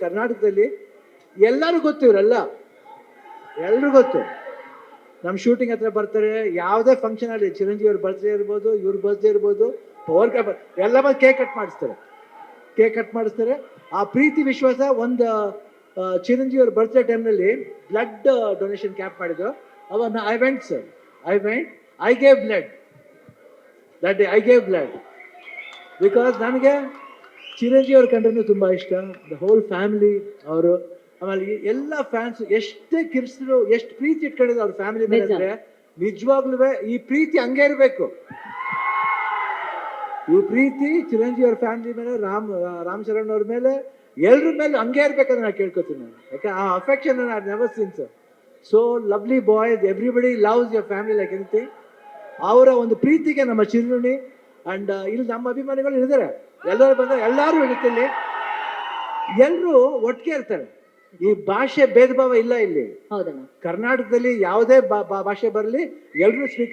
ಕರ್ನಾಟಕದಲ್ಲಿ ಎಲ್ಲರೂ ಗೊತ್ತು, ಇವರೆಲ್ಲ ಎಲ್ರಿಗೂ ಗೊತ್ತು. ನಮ್ಮ ಶೂಟಿಂಗ್ ಹತ್ರ ಬರ್ತಾರೆ, ಯಾವುದೇ ಫಂಕ್ಷನ್ ಅಲ್ಲಿ ಚಿರಂಜೀವಿ ಅವ್ರ ಬರ್ತ್ಡೇ ಇರ್ಬೋದು, ಇವ್ರ ಬರ್ತ್ಡೇ ಇರ್ಬೋದು, ಪವರ್ ಎಲ್ಲ ಬಂದು ಕೇಕ್ ಕಟ್ ಮಾಡಿಸ್ತಾರೆ. ಆ ಪ್ರೀತಿ ವಿಶ್ವಾಸ ಒಂದು ಚಿರಂಜೀವಿ ಅವ್ರ ಬರ್ತ್ಡೇ ಟೈಮ್ನಲ್ಲಿ ಬ್ಲಡ್ ಡೊನೇಷನ್ ಕ್ಯಾಂಪ್ ಮಾಡಿದ್ರು. ಅವಾಗ I went sir, I gave blood that day. I gave blood because ನನಗೆ ಚಿರಂಜೀವಿ ಅವ್ರ ಕಂಡ್ರೂ ತುಂಬ ಇಷ್ಟ. ದ ಹೋಲ್ ಫ್ಯಾಮಿಲಿ ಅವರು, ಆಮೇಲೆ ಎಲ್ಲ ಫ್ಯಾನ್ಸ್ ಎಷ್ಟೇ ಕಿರ್ಸಿದ್ರು, ಎಷ್ಟು ಪ್ರೀತಿ ಇಟ್ಕೊಂಡಿದ್ರು ಅವ್ರ ಫ್ಯಾಮಿಲಿ ಮೇಲೆ ಅಂದ್ರೆ ನಿಜವಾಗ್ಲೂ ಈ ಪ್ರೀತಿ ಹಂಗೆ ಇರಬೇಕು. ಈ ಪ್ರೀತಿ ಚಿರಂಜೀವಿ ಅವ್ರ ಫ್ಯಾಮಿಲಿ ಮೇಲೆ, ರಾಮ್ ಚರಣ್ ಅವ್ರ ಮೇಲೆ, ಎಲ್ರ ಮೇಲೆ ಹಂಗೆ ಇರ್ಬೇಕಂತ ನಾನು ಕೇಳ್ಕೊತೀನಿ. ಯಾಕೆ ಆ affection I never seen sir. So lovely boys, everybody loves your family like anything. ಅವರ ಒಂದು ಪ್ರೀತಿಗೆ ನಮ್ಮ ಚಿರುಣಿ. ಅಂಡ್ ಇಲ್ಲಿ ನಮ್ಮ ಅಭಿಮಾನಿಗಳು ಇದ್ದಾರೆ, ಎಲ್ಲರೂ ಬಂದ, ಎಲ್ಲರೂ ಇರುತ್ತೆ, ಎಲ್ಲರೂ ಒಟ್ಟಿಗೆ ಇರ್ತಾರೆ. ಈ ಭಾಷೆ ಭೇದ ಭಾವ ಇಲ್ಲ ಇಲ್ಲಿ. ಕರ್ನಾಟಕದಲ್ಲಿ ಯಾವುದೇ ಭಾಷೆ ಬರಲಿ, ಎಲ್ಲರೂ ಸ್ವೀಕಾರ